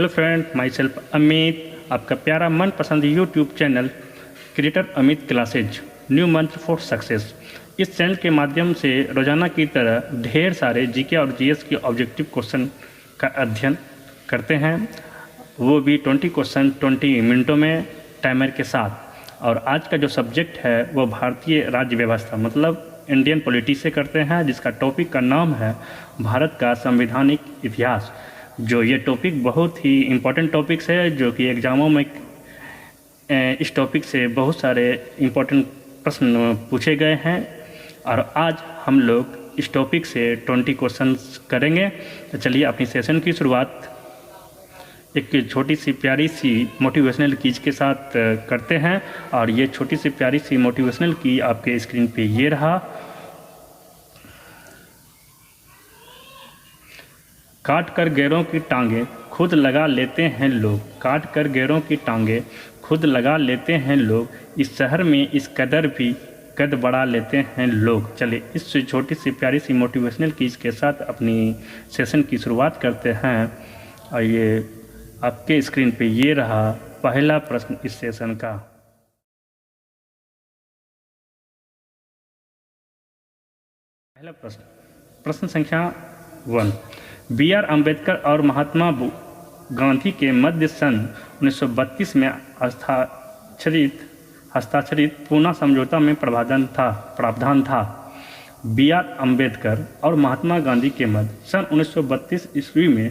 Hello friend, my self Amit, आपका प्यारा मनपसंद YouTube channel creator Amit classes new मंत्र फॉर सक्सेस। इस चैनल के माध्यम से रोजाना की तरह ढेर सारे जीके और जीएस के ऑब्जेक्टिव क्वेश्चन का अध्ययन करते हैं, वो भी 20 क्वेश्चन 20 मिनटों में टाइमर के साथ। और आज का जो सब्जेक्ट है वो भारतीय राज्य व्यवस्था मतलब इंडियन पॉलिटी से करते हैं, जिसका टॉपिक का नाम है भारत का संवैधानिक इतिहास। जो ये टॉपिक बहुत ही इम्पोर्टेंट टॉपिक्स है, जो कि एग्ज़ामों में इस टॉपिक से बहुत सारे इम्पोर्टेंट प्रश्न पूछे गए हैं। और आज हम लोग इस टॉपिक से 20 क्वेश्चंस करेंगे। तो चलिए अपनी सेशन की शुरुआत एक छोटी सी प्यारी सी मोटिवेशनल कीज के साथ करते हैं। और ये छोटी सी प्यारी सी मोटिवेशनल की आपके स्क्रीन पे ये रहा। काट कर गैरों की टांगे खुद लगा लेते हैं लोग, काट कर गैरों की टांगे खुद लगा लेते हैं लोग, इस शहर में इस कदर भी कद बढ़ा लेते हैं लोग। चलिए इस छोटी सी प्यारी सी मोटिवेशनल कीज के साथ अपनी सेशन की शुरुआत करते हैं। और ये आपके स्क्रीन पे ये रहा पहला प्रश्न इस सेशन का। पहला प्रश्न, प्रश्न संख्या 1। बी आर अम्बेडकर और महात्मा गांधी के मध्य सन 1932 में हस्ताक्षरित पूना समझौता में प्रावधान था। बी आर अम्बेडकर और महात्मा गांधी के मध्य सन 1932 ईस्वी में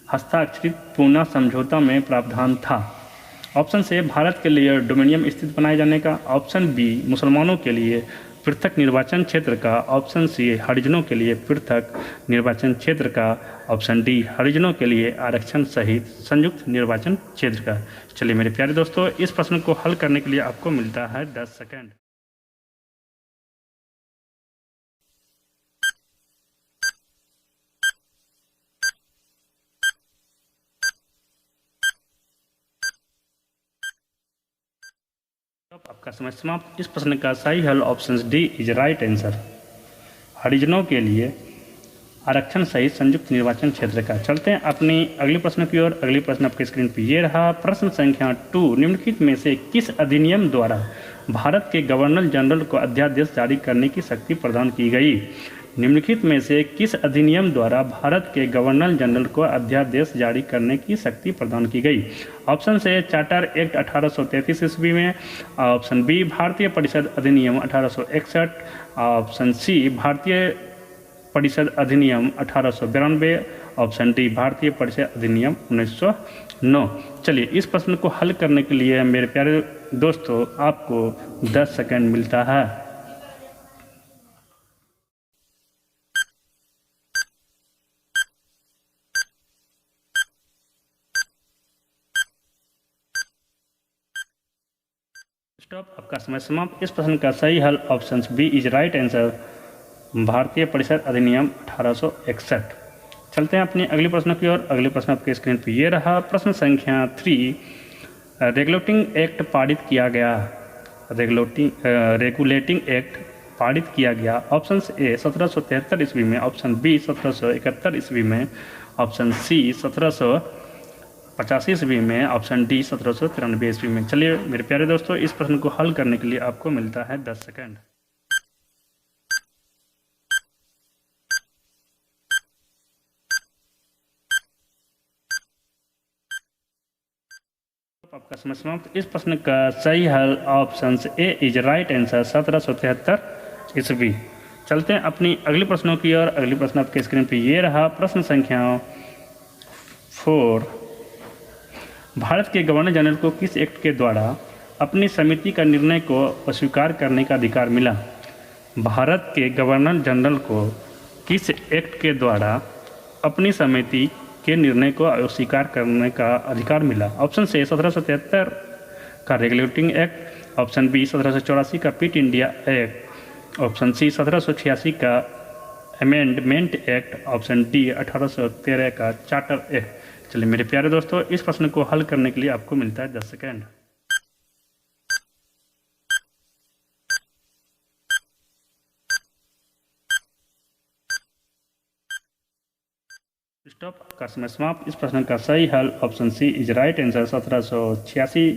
हस्ताक्षरित पूना समझौता में प्रावधान था। ऑप्शन ए भारत के लिए डोमिनियन स्थित बनाए जाने का, ऑप्शन बी मुसलमानों के लिए पृथक निर्वाचन क्षेत्र का, ऑप्शन सी हरिजनों के लिए पृथक निर्वाचन क्षेत्र का, ऑप्शन डी हरिजनों के लिए आरक्षण सहित संयुक्त निर्वाचन क्षेत्र का। चलिए मेरे प्यारे दोस्तों, इस प्रश्न को हल करने के लिए आपको मिलता है 10 सेकेंड। आपका समय समाप्त। इस प्रश्न का सही हल option D is right answer, हरिजनों के लिए आरक्षण सहित संयुक्त निर्वाचन क्षेत्र का। चलते हैं अपनी अगले प्रश्न की ओर। अगले प्रश्न आपके स्क्रीन पर ये रहा। प्रश्न संख्या 2। निम्नलिखित में से किस अधिनियम द्वारा भारत के गवर्नर जनरल को अध्यादेश जारी करने की शक्ति प्रदान की गई? निम्नलिखित में से किस अधिनियम द्वारा भारत के गवर्नर जनरल को अध्यादेश जारी करने की शक्ति प्रदान की गई? ऑप्शन से चार्टर एक्ट 1833 ईस्वी में, ऑप्शन बी भारतीय परिषद अधिनियम 1861, ऑप्शन सी भारतीय परिषद अधिनियम 1892, ऑप्शन डी भारतीय परिषद अधिनियम 1909। चलिए इस प्रश्न को हल करने के लिए मेरे प्यारे दोस्तों आपको 10 सेकंड मिलता है। स्टॉप, आपका समय समाप्त। इस प्रश्न का सही हल option B is right answer, भारतीय परिषद अधिनियम 1861। चलते हैं अपने अगले प्रश्न की ओर। अगले प्रश्न आपके स्क्रीन पर ये रहा। प्रश्न संख्या 3। रेगुलेटिंग एक्ट पारित किया गया, रेगुलेटिंग एक्ट पारित किया गया। ऑप्शन ए 1773 ईस्वी में, ऑप्शन बी 1771 ईस्वी में, ऑप्शन सी 1785 ईस्वी में, ऑप्शन डी 1793 ईस्वी में। चलिए मेरे प्यारे दोस्तों, इस प्रश्न को हल करने के लिए आपको मिलता है 10 सेकंड। आपका समय समाप्त। इस प्रश्न का सही हल option A is right answer, 1773 ईस्वी। चलते हैं अपनी अगले प्रश्नों की ओर। अगली प्रश्न आपके स्क्रीन पे ये रहा। प्रश्न संख्या 4। भारत के गवर्नर जनरल को किस एक्ट के द्वारा अपनी समिति का निर्णय को अस्वीकार करने का अधिकार मिला? भारत के गवर्नर जनरल को किस एक्ट के द्वारा अपनी समिति के निर्णय को अस्वीकार करने का अधिकार मिला? ऑप्शन से 1773 का रेगुलेटिंग एक्ट, ऑप्शन बी 1784 का पिट इंडिया एक्ट, ऑप्शन सी 1786 का अमेंडमेंट एक्ट, ऑप्शन डी 1813 का चार्टर एक्ट। चलिए मेरे प्यारे दोस्तों, इस प्रश्न को हल करने के लिए आपको मिलता है 10 सेकेंड। स्टॉप, आपका समय समाप्त। इस प्रश्न का सही हल option C is right answer 1786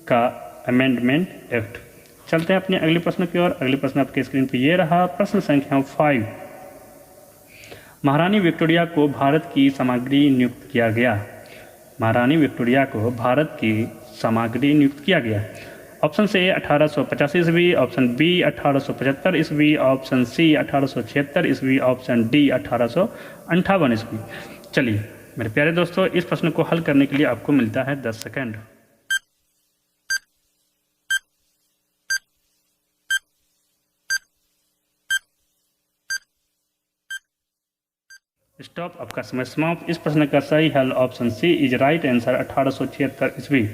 का अमेंडमेंट एक्ट। चलते हैं अपने अगले प्रश्न की ओर। अगले प्रश्न आपके स्क्रीन पर ये रहा, प्रश्न संख्या 5। महारानी विक्टोरिया को भारत की सामग्री नियुक्त किया गया। महारानी विक्टोरिया को भारत की सामग्री नियुक्त किया गया। ऑप्शन ए 1885 ईस्वी, ऑप्शन बी 1875 ईस्वी, ऑप्शन सी 1876 ईस्वी, ऑप्शन डी 1858 ईस्वी। चलिए मेरे प्यारे दोस्तों, इस प्रश्न को हल करने के लिए आपको मिलता है 10 सेकेंड। स्टॉप, आपका समय समाप्त। इस प्रश्न का सही हल option C is right answer 1876 ईस्वी।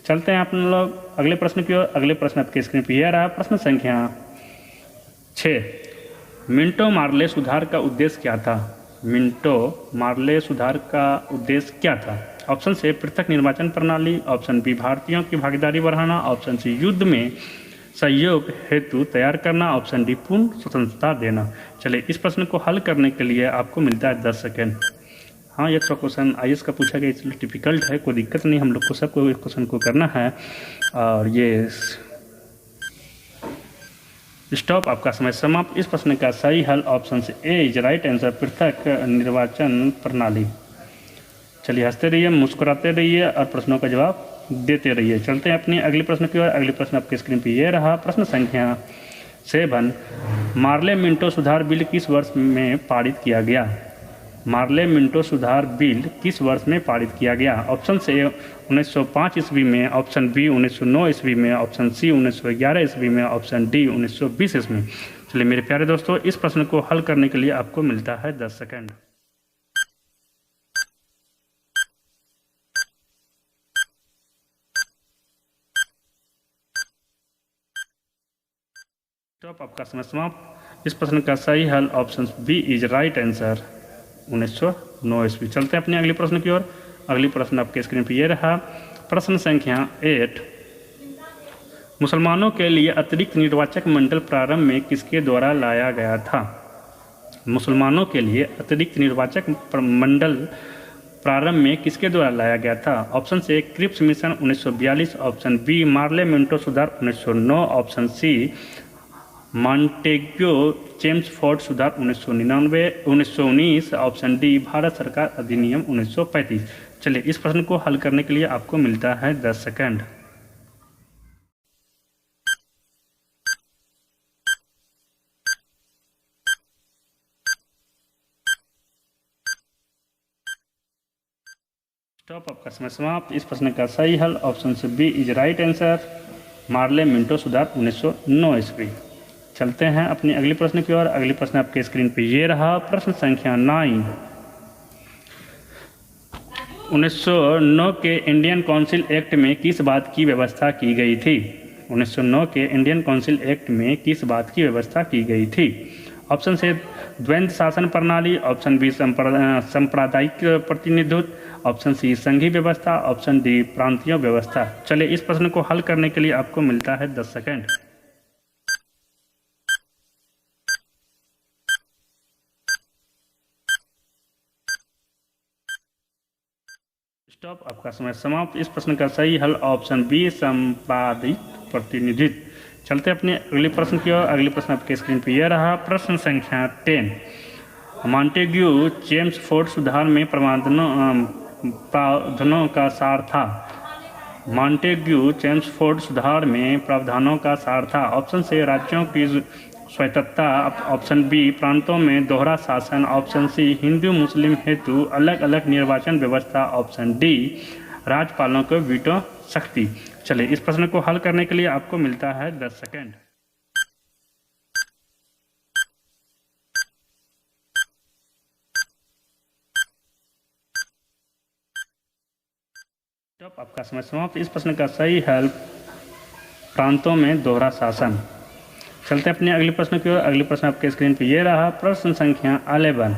चलते हैं अपन लोग अगले प्रश्न की ओर। अगले प्रश्न आपके स्क्रीन पर यह रहा, प्रश्न संख्या 6। मिंटो मार्ले सुधार का उद्देश्य क्या था। मिंटो मार्ले सुधार का उद्देश्य क्या था। ऑप्शन से पृथक निर्वाचन प्रणाली, ऑप्शन बी भारतीयों की भागीदारी बढ़ाना, ऑप्शन सी युद्ध में सहयोग हेतु तैयार करना, ऑप्शन डी पूर्ण स्वतंत्रता देना। चलिए इस प्रश्न को हल करने के लिए आपको मिलता है 10 सेकेंड। हाँ, ये थोड़ा क्वेश्चन आईएएस का पूछा गया, इसलिए टिपिकल्ट है, कोई दिक्कत नहीं, हम लोग को सबको इस क्वेश्चन को करना है। और ये स्टॉप, आपका समय समाप्त। इस प्रश्न का सही हल ऑप्शन से ए इज राइट आंसर पृथक निर्वाचन प्रणाली। चलिए हंसते रहिए, मुस्कुराते रहिए और प्रश्नों का जवाब देते रहिए। चलते हैं अपने अगले प्रश्न की ओर। अगले प्रश्न आपके स्क्रीन पर ये रहा, प्रश्न संख्या 7। मार्ले मिंटो सुधार बिल किस वर्ष में पारित किया गया। मार्ले मिंटो सुधार बिल किस वर्ष में पारित किया गया। ऑप्शन से 1905 ईस्वी में, ऑप्शन बी 1909 ईस्वी में, ऑप्शन सी 1911 ईस्वी में, ऑप्शन डी 1920 ईस्वी में। चलिए मेरे प्यारे दोस्तों, इस प्रश्न को हल करने के लिए आपको मिलता है 10 सेकेंड। स्टॉप, आपका समय समाप्त। इस प्रश्न का सही हल option B is right answer 1909 ईस्वी। चलते हैं अपने अगले प्रश्न की ओर। अगली प्रश्न आपके स्क्रीन पर यह रहा, प्रश्न संख्या 8। मुसलमानों के लिए अतिरिक्त निर्वाचक मंडल प्रारंभ में किसके द्वारा लाया गया था। मुसलमानों के लिए अतिरिक्त निर्वाचक मंडल प्रारंभ में किसके द्वारा लाया गया था। ऑप्शन से Cripps mission 1942, option B Morley Minto सुधार 1909, ऑप्शन सी मॉन्टेग्यू चेम्सफोर्ड सुधार 1919, ऑप्शन डी भारत सरकार अधिनियम 1935। चलिए इस प्रश्न को हल करने के लिए आपको मिलता है 10 सेकेंड। स्टॉप, आपका समय समाप्त। इस प्रश्न का सही हल ऑप्शन से B is right answer Morley Minto सुधार 1909 ईस्वी। चलते हैं अपनी अगले प्रश्न की ओर। अगले प्रश्न आपके स्क्रीन पे ये रहा, प्रश्न संख्या 9। 1909 के इंडियन काउंसिल एक्ट में किस बात की व्यवस्था की गई थी। 1909 के इंडियन काउंसिल एक्ट में किस बात की व्यवस्था की गई थी। ऑप्शन से द्वैध शासन प्रणाली, ऑप्शन बी सांप्रदायिक प्रतिनिधित्व, ऑप्शन सी संघीय व्यवस्था, ऑप्शन डी प्रांतीय व्यवस्था। चलिए इस प्रश्न को हल करने के लिए आपको मिलता है 10 सेकेंड। स्टॉप, आपका समय समाप्त। इस प्रश्न का सही हल ऑप्शन बी सांप्रदायिक प्रतिनिधित्व। चलते अपने अगले प्रश्न की ओर। अगले प्रश्न आपके स्क्रीन पर यह रहा, प्रश्न संख्या 10। मॉन्टेग्यू चेम्सफोर्ड सुधार में प्रावधानों का सार था। मॉन्टेग्यू चेम्सफोर्ड सुधार में प्रावधानों का सार था। ऑप्शन से राज्यों की स्वायत्तता, ऑप्शन बी प्रांतों में दोहरा शासन, ऑप्शन सी हिंदू मुस्लिम हेतु अलग अलग निर्वाचन व्यवस्था, ऑप्शन डी राज्यपालों को वीटो शक्ति। चलिए इस प्रश्न को हल करने के लिए आपको मिलता है 10 सेकेंड। आपका समय समाप्त। इस प्रश्न का सही हल प्रांतों में दोहरा शासन। चलते हैं अपने अगले प्रश्न की ओर। अगले प्रश्न आपके स्क्रीन पर यह रहा, प्रश्न संख्या 11।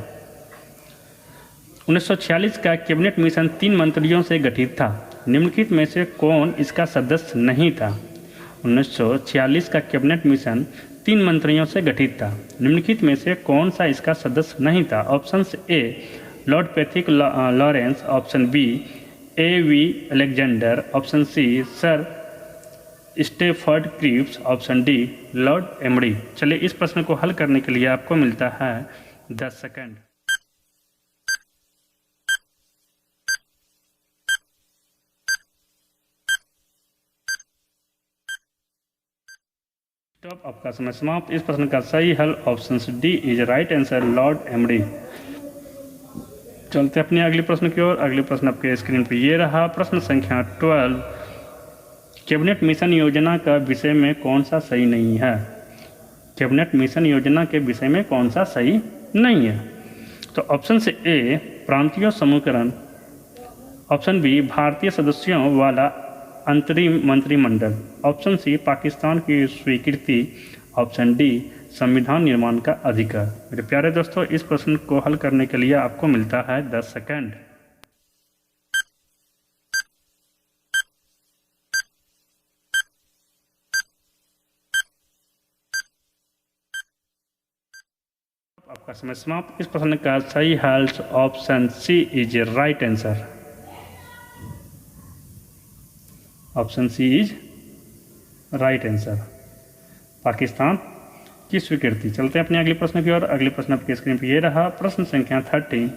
1946 का कैबिनेट मिशन 3 मंत्रियों से गठित था। निम्नलिखित में से कौन इसका सदस्य नहीं था। 1946 का कैबिनेट मिशन 3 मंत्रियों से गठित था। निम्नलिखित में से कौन सा इसका सदस्य नहीं था। Option A Lord Pethick Lawrence, option B A.V. Alexander, option C Sir Stafford Cripps, option D Lord Amery. चलिए इस प्रश्न को हल करने के लिए आपको मिलता है 10 सेकंड। स्टॉप, आपका समय समाप्त। इस प्रश्न का सही हल option D is right answer, Lord emery. चलते अपने अगले प्रश्न की ओर। अगले प्रश्न आपके स्क्रीन पे ये रहा, प्रश्न संख्या 12। कैबिनेट मिशन योजना का विषय में कौन सा सही नहीं है? कैबिनेट मिशन योजना के विषय में कौन सा सही नहीं है? तो ऑप्शन से ए प्रांतीय समूहकरण, ऑप्शन बी भारतीय सदस्यों वाला अंतरिम मंत्रिमंडल, ऑप्शन सी पाकिस्तान की स्वीकृति, ऑप्शन डी संविधान निर्माण का अधिकार। मेरे प्यारे दोस्तों, इस प्रश्न को हल करने के लिए आपको मिलता है 10 सेकंड। आपका समय समाप्त। इस प्रश्न का सही हल option C is right answer, option C is right answer, Pakistan की स्वीकृति। चलते हैं अपने अगले प्रश्न की ओर। अगले प्रश्न आपके स्क्रीन पर ये रहा, प्रश्न संख्या 13।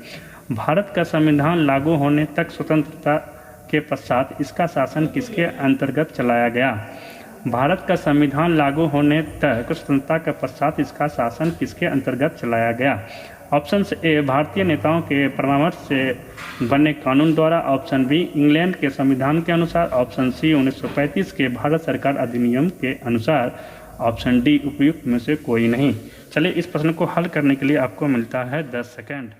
भारत का संविधान लागू होने तक स्वतंत्रता के पश्चात इसका शासन किसके अंतर्गत चलाया गया? भारत का संविधान लागू होने तक स्वतंत्रता के पश्चात इसका शासन किसके अंतर्गत चलाया गया? ऑप्शन ए भारतीय नेताओं के परामर्श से बने कानून द्वारा, ऑप्शन बी इंग्लैंड के संविधान के अनुसार, ऑप्शन सी 1935 के भारत सरकार अधिनियम के अनुसार, ऑप्शन डी उपयुक्त में से कोई नहीं। चलिए इस प्रश्न को हल करने के लिए आपको मिलता है 10 सेकंड।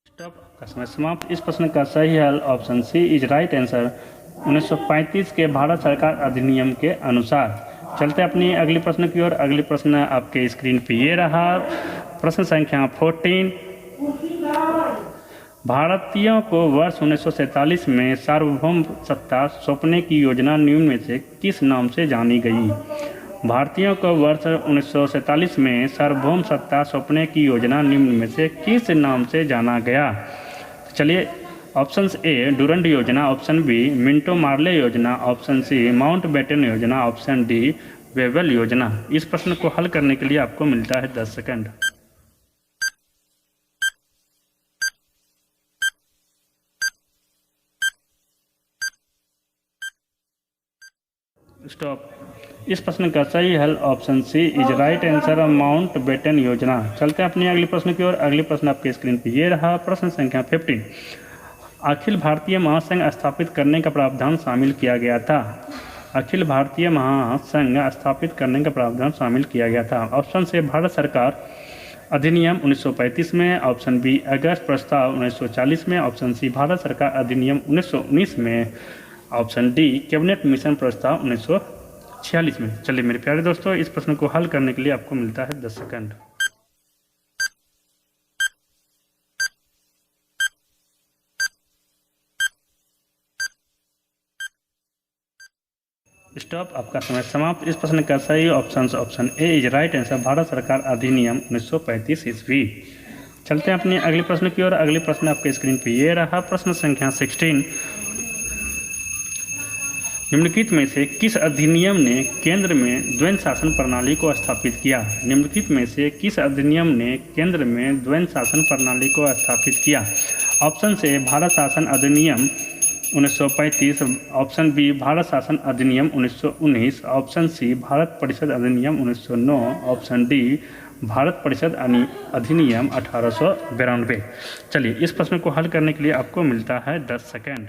स्टॉप, आपका समय समाप्त। इस प्रश्न का सही हल option C is right answer, 1935 के भारत सरकार अधिनियम के अनुसार। चलते अपनी अगले प्रश्न की ओर। अगले प्रश्न आपके स्क्रीन पे ये रहा, प्रश्न संख्या 14। भारतीयों को वर्ष 1947 में सार्वभौम सत्ता सौंपने की योजना निम्न में से किस नाम से जानी गई? भारतीयों को वर्ष 1947 में सार्वभौम सत्ता सौंपने की योजना निम्न में से किस नाम से जाना गया? चलिए ऑप्शन ए डुरंड योजना, ऑप्शन बी मिंटो मार्ले योजना, ऑप्शन सी माउंटबेटन योजना, ऑप्शन डी वेवेल योजना। इस प्रश्न को हल करने के लिए आपको मिलता है 10 सेकंड। स्टॉप, इस प्रश्न का सही हल option C is right answer, Mountbatten योजना। चलते हैं अपने अगले प्रश्न की ओर। अगले प्रश्न आपके स्क्रीन पर ये रहा, प्रश्न संख्या 15। अखिल भारतीय महासंघ स्थापित करने का प्रावधान शामिल किया गया था। अखिल भारतीय महासंघ स्थापित करने का प्रावधान शामिल किया गया था। ऑप्शन से भारत सरकार अधिनियम 1935 में, ऑप्शन बी अगस्त प्रस्ताव 1940 में, ऑप्शन सी भारत सरकार अधिनियम 1919 में, ऑप्शन डी कैबिनेट मिशन प्रस्ताव 1946 में। चलिए मेरे प्यारे दोस्तों, इस प्रश्न को हल करने के लिए आपको मिलता है 10 सेकंड। स्टॉप, आपका समय समाप्त। इस प्रश्न का सही option A is right answer, Bharat सरकार अधिनियम 1935 ईस्वी। चलते हैं अपने अगले प्रश्न की ओर। अगले प्रश्न आपके स्क्रीन पे ये रहा, प्रश्न संख्या 16। निम्नलिखित में से किस अधिनियम ने केंद्र में द्वैध शासन प्रणाली को स्थापित किया? निम्नलिखित में से किस अधिनियम ने केंद्र में द्वैध शासन प्रणाली को स्थापित किया? ऑप्शन से भारत शासन अधिनियम 1935, ऑप्शन बी भारत शासन अधिनियम 1919, ऑप्शन सी भारत परिषद अधिनियम 1909, ऑप्शन डी भारत परिषद अधिनियम 1892। चलिए इस प्रश्न को हल करने के लिए आपको मिलता है 10 सेकंड।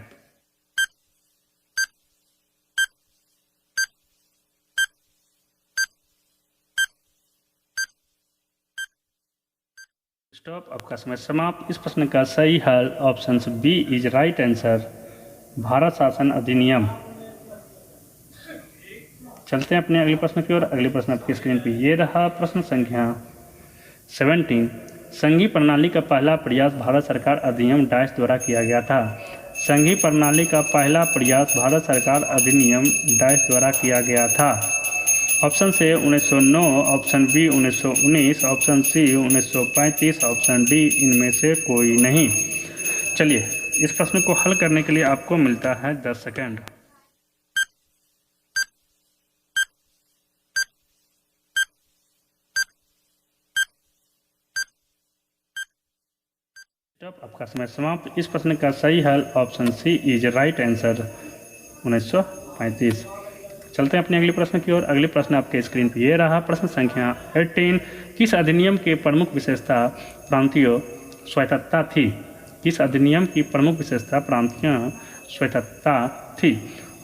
स्टॉप, आपका समय समाप्त। इस प्रश्न का सही हल option B is right answer, Bharat शासन अधिनियम। चलते हैं अपने अगले प्रश्न की ओर। अगले प्रश्न आपकी स्क्रीन पर ये रहा, प्रश्न संख्या 17। संघीय प्रणाली का पहला प्रयास भारत सरकार अधिनियम डैश द्वारा किया गया था। संघीय प्रणाली का पहला प्रयास भारत सरकार अधिनियम डैश द्वारा किया गया था। ऑप्शन से 1909, option B 1919, option C 1935, option D इनमें से कोई नहीं। चलिए इस प्रश्न को हल करने के लिए आपको मिलता है 10 सेकेंड। आपका समय समाप्त। इस प्रश्न का सही हल option C is right answer 1935। चलते हैं अपने अगले प्रश्न की ओर। अगले प्रश्न आपके स्क्रीन पर ये रहा। प्रश्न संख्या 18। किस अधिनियम की प्रमुख विशेषता प्रांतीय स्वायत्तता थी? किस अधिनियम की प्रमुख विशेषता प्रांतीय स्वायत्तता थी?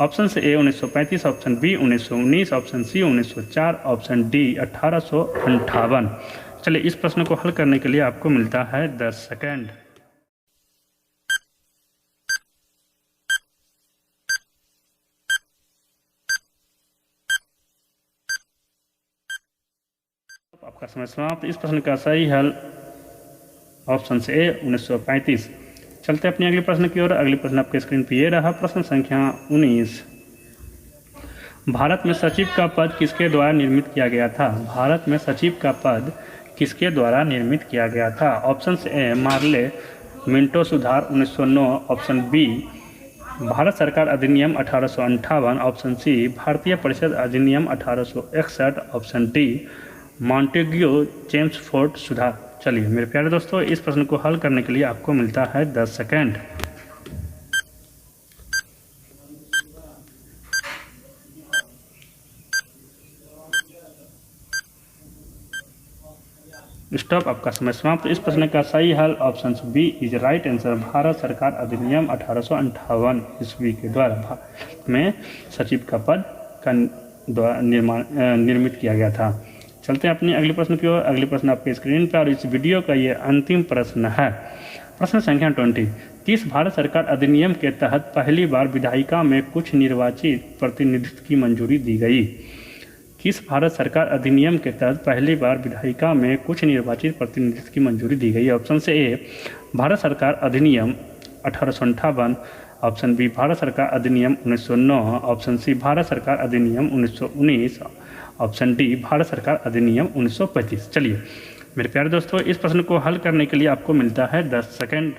ऑप्शन से A 1935, option B 1919, option C 1904, option D 1858। चलिए इस प्रश्न को हल करने के लिए आपको मिलता है 10 सेकेंड। आपका समय समाप्त। इस प्रश्न का सही हल ऑप्शन से ए 1935। चलते अपने अगले प्रश्न की ओर। अगले प्रश्न आपके स्क्रीन पर ये रहा। प्रश्न संख्या 19। भारत में सचिव का पद किसके द्वारा निर्मित किया गया था? भारत में सचिव का पद किसके द्वारा निर्मित किया गया था? ऑप्शन से ए मार्ले मिंटो सुधार 1909, ऑप्शन बी भारत सरकार अधिनियम 1858, ऑप्शन सी भारतीय परिषद अधिनियम 1861, ऑप्शन डी मॉन्टेग्यू चेम्सफोर्ड सुधार। चलिए मेरे प्यारे दोस्तों, इस प्रश्न को हल करने के लिए आपको मिलता है 10 सेकेंड। स्टॉप। आपका समय समाप्त। इस प्रश्न का सही हल option B is right answer Bharat सरकार अधिनियम 1858 ईस्वी के द्वारा भारत में सचिव का पद का द्वारा निर्मित किया गया था। चलते हैं अपने अगले प्रश्न की ओर। अगले प्रश्न आपके स्क्रीन पर और इस वीडियो का ये अंतिम प्रश्न है। प्रश्न संख्या 20। किस भारत सरकार अधिनियम के तहत पहली बार विधायिका में कुछ निर्वाचित प्रतिनिधित्व की मंजूरी दी गई? किस भारत सरकार अधिनियम के तहत पहली बार विधायिका में कुछ निर्वाचित प्रतिनिधित्व की मंजूरी दी गई? ऑप्शन से ए भारत सरकार अधिनियम 1858, ऑप्शन बी भारत सरकार अधिनियम 1909, ऑप्शन सी भारत सरकार अधिनियम 1919, ऑप्शन डी भारत सरकार अधिनियम 1935। चलिए मेरे प्यारे दोस्तों, इस प्रश्न को हल करने के लिए आपको मिलता है 10 सेकेंड।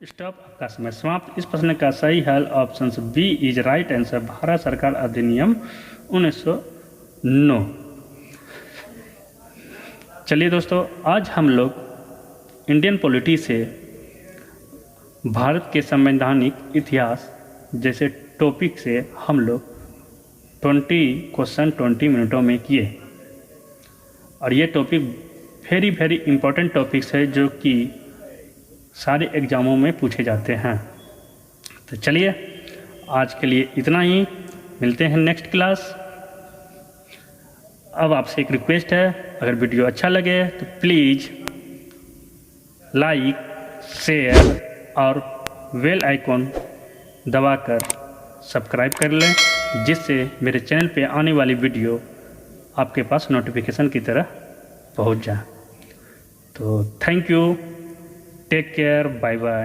स्टॉप। आपका समय समाप्त। इस प्रश्न का सही हल option B is right answer Bharat सरकार अधिनियम 1909। चलिए दोस्तों, आज हम लोग इंडियन पॉलिटी से भारत के संवैधानिक इतिहास जैसे टॉपिक से हम लोग 20 क्वेश्चन 20 मिनटों में किए। और ये टॉपिक वेरी इम्पोर्टेंट टॉपिक्स है जो कि सारे एग्ज़ामों में पूछे जाते हैं। तो चलिए आज के लिए इतना ही, मिलते हैं नेक्स्ट क्लास। अब आपसे एक रिक्वेस्ट है, अगर वीडियो अच्छा लगे तो प्लीज़ लाइक, शेयर और बेल आइकॉन दबाकर सब्सक्राइब कर लें, जिससे मेरे चैनल पे आने वाली वीडियो आपके पास नोटिफिकेशन की तरह पहुंच जाए। तो thank you, take care, bye bye.